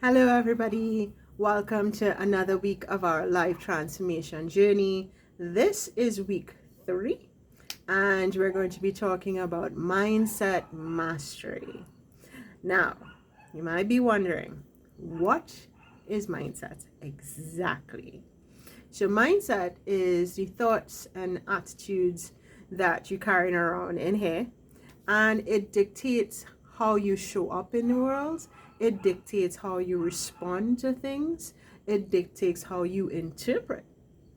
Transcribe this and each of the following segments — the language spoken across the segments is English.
Hello, everybody. Welcome to another week of our life transformation journey. This is week 3, and we're going to be talking about mindset mastery. Now, you might be wondering, what is mindset exactly? So, mindset is the thoughts and attitudes that you're carrying around in here, and it dictates how you show up in the world. It dictates how you respond to things. It dictates how you interpret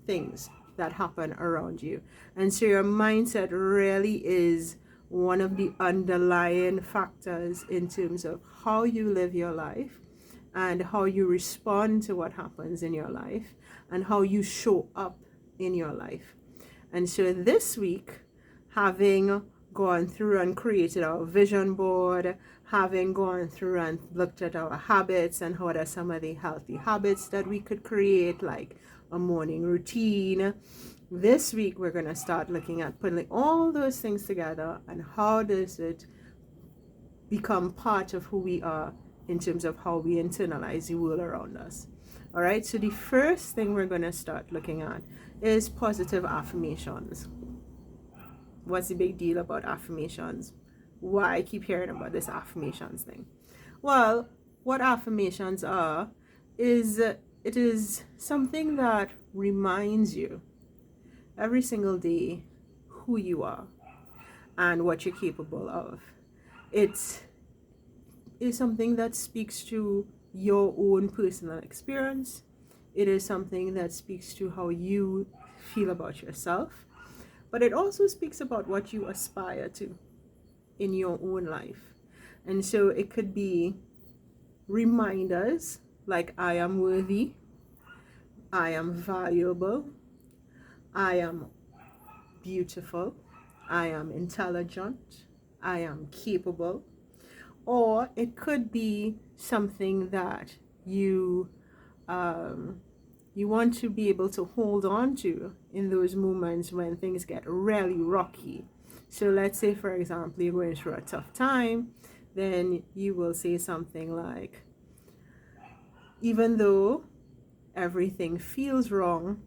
things that happen around you. And so your mindset really is one of the underlying factors in terms of how you live your life and how you respond to what happens in your life and how you show up in your life. And so this week, having gone through and created our vision board, having gone through and looked at our habits and what are some of the healthy habits that we could create, like a morning routine. This week, we're going to start looking at putting all those things together and how does it become part of who we are in terms of how we internalize the world around us. All right, so the first thing we're going to start looking at is positive affirmations. What's the big deal about affirmations? Why I keep hearing about this affirmations thing? Well, what affirmations are is it is something that reminds you every single day who you are and what you're capable of. It is something that speaks to your own personal experience. It is something that speaks to how you feel about yourself, but it also speaks about what you aspire to in your own life. And so it could be reminders like I am worthy, I am valuable, I am beautiful, I am intelligent, I am capable. Or it could be something that you want to be able to hold on to in those moments when things get really rocky. So let's say, for example, you're going through a tough time, then you will say something like, even though everything feels wrong,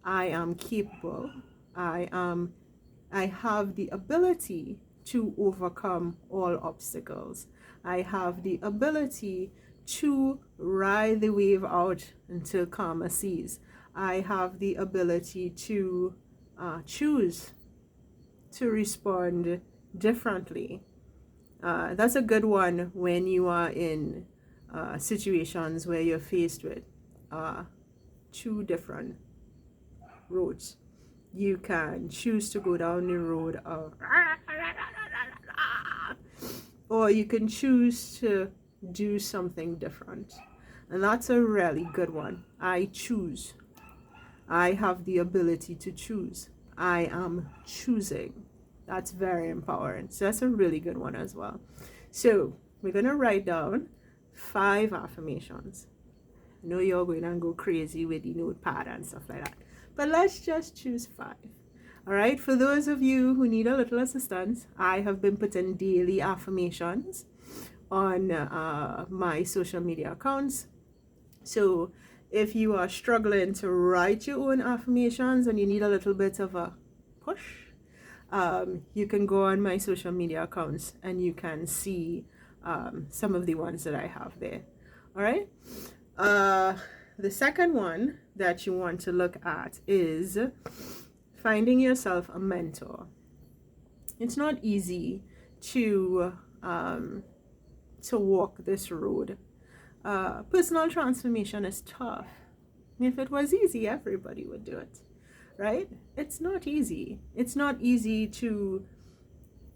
I am capable. I have the ability to overcome all obstacles. I have the ability to ride the wave out until calmer seas. I have the ability to choose to respond differently. That's a good one when you are in situations where you're faced with two different roads. You can choose to go down the road of, or you can choose to do something different. And that's a really good one. I choose. I have the ability to choose. I am choosing. That's very empowering. So that's a really good one as well. So we're going to write down 5 affirmations. I know you're going to go crazy with the notepad and stuff like that, but let's just choose 5. All right, for those of you who need a little assistance, I have been putting daily affirmations on my social media accounts. So if you are struggling to write your own affirmations and you need a little bit of a push, you can go on my social media accounts and you can see some of the ones that I have there. All right. The second one that you want to look at is finding yourself a mentor. It's not easy to walk this road. Personal transformation is tough. If it was easy, everybody would do it, right? It's not easy. It's not easy to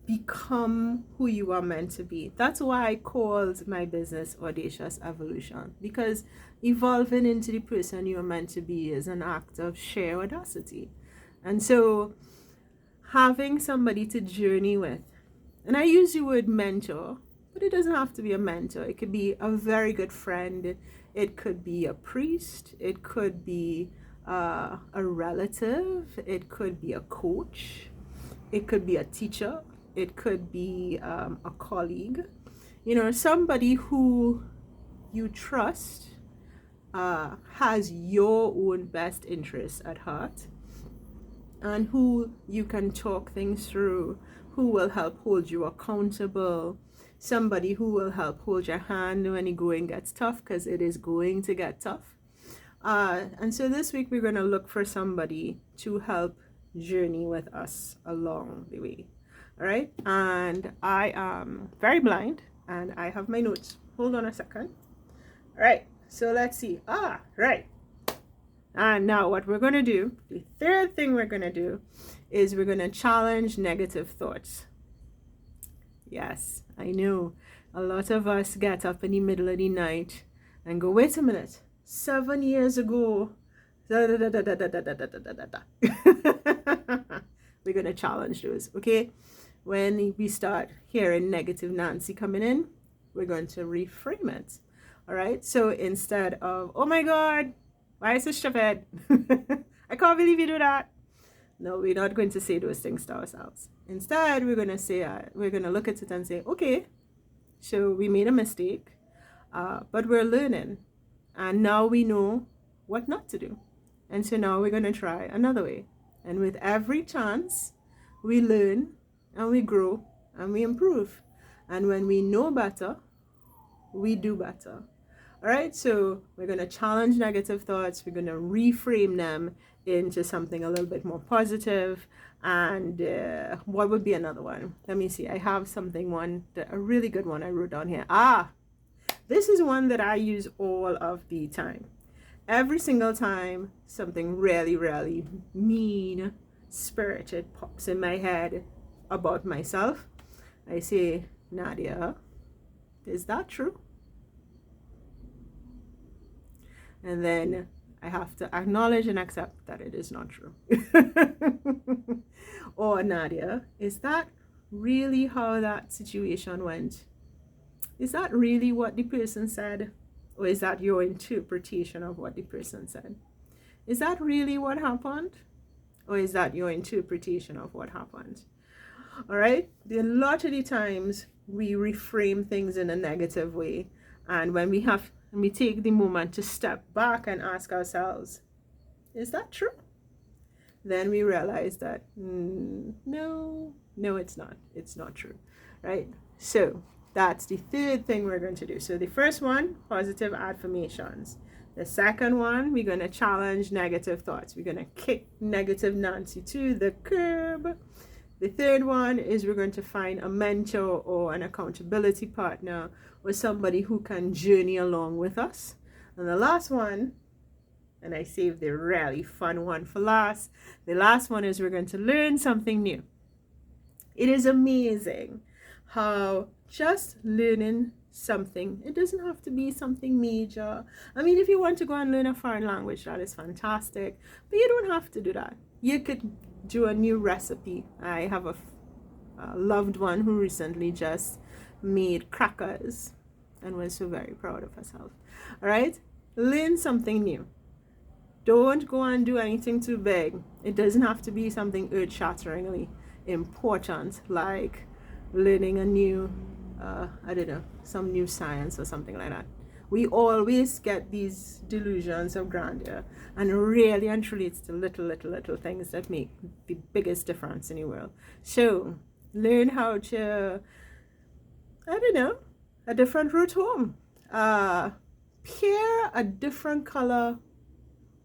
become who you are meant to be. That's why I called my business Audacious Evolution, because evolving into the person you're meant to be is an act of sheer audacity. And so having somebody to journey with, and I use the word mentor, but it doesn't have to be a mentor. It could be a very good friend. It could be a priest. It could be a relative. It could be a coach. It could be a teacher. It could be a colleague. Somebody who you trust has your own best interests at heart, and who you can talk things through, who will help hold you accountable, somebody who will help hold your hand when the going gets tough, because it is going to get tough. And so this week we're going to look for somebody to help journey with us along the way. All right. And I am very blind and I have my notes. Hold on a second. All right. So let's see. Right. And now what we're going to do, the third thing we're going to do is we're going to challenge negative thoughts. Yes, I know a lot of us get up in the middle of the night and go, wait a minute, 7 years ago, we're going to challenge those, okay? When we start hearing negative Nancy coming in, we're going to reframe it, all right? So instead of, oh my God, why is this stupid? I can't believe you do that. No, we're not going to say those things to ourselves. Instead, we're going to say, we're going to look at it and say, okay, so we made a mistake, but we're learning. And now we know what not to do. And so now we're going to try another way. And with every chance, we learn and we grow and we improve. And when we know better, we do better. All right, so we're going to challenge negative thoughts. We're going to reframe them into something a little bit more positive. And what would be another one? Let me see. I have a really good one I wrote down here. This is one that I use all of the time. Every single time something really, really mean-spirited pops in my head about myself, I say, Nadia, is that true? And then I have to acknowledge and accept that it is not true. Or, Nadia, is that really how that situation went? Is that really what the person said? Or is that your interpretation of what the person said? Is that really what happened? Or is that your interpretation of what happened? All right? A lot of the times we reframe things in a negative way. And when we take the moment to step back and ask ourselves, is that true? Then we realize that, no, it's not. It's not true, right? So that's the third thing we're going to do. So the first one, positive affirmations. The second one, we're going to challenge negative thoughts. We're going to kick negative Nancy to the curb. The third one is we're going to find a mentor or an accountability partner or somebody who can journey along with us. And the last one, and I saved the really fun one for last, the last one is we're going to learn something new. It is amazing how just learning something, it doesn't have to be something major. I mean, if you want to go and learn a foreign language, that is fantastic, but you don't have to do that. You could do a new recipe. I have a loved one who recently just made crackers and was so very proud of herself. All right, learn something new. Don't go and do anything too big. It doesn't have to be something earth-shatteringly important like learning a new some new science or something like that. We always get these delusions of grandeur, and really and truly it's the little things that make the biggest difference in the world. So learn how to, a different route home. Pair a different color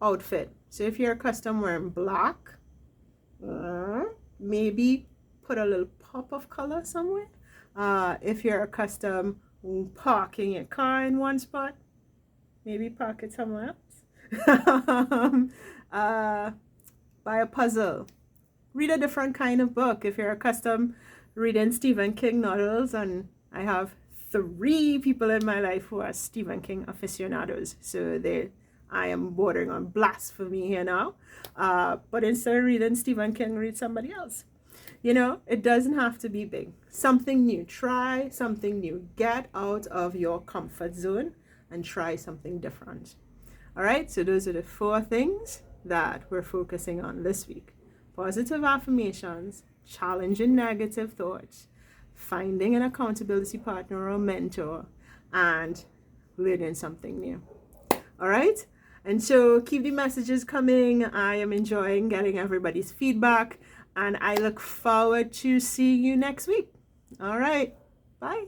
outfit. So if you're accustomed wearing black, maybe put a little pop of color somewhere. If you're accustomed parking your car in one spot, maybe park it somewhere else. Buy a puzzle. Read a different kind of book. If you're accustomed reading Stephen King novels, and I have 3 people in my life who are Stephen King aficionados, so I am bordering on blasphemy here now. But instead of reading Stephen King, read somebody else. It doesn't have to be big. Something new. Try something new. Get out of your comfort zone and try something different. All right, so those are the 4 things that we're focusing on this week. Positive affirmations, challenging negative thoughts, finding an accountability partner or mentor, and learning something new. All right? And so keep the messages coming. I am enjoying getting everybody's feedback, and I look forward to seeing you next week. All right. Bye.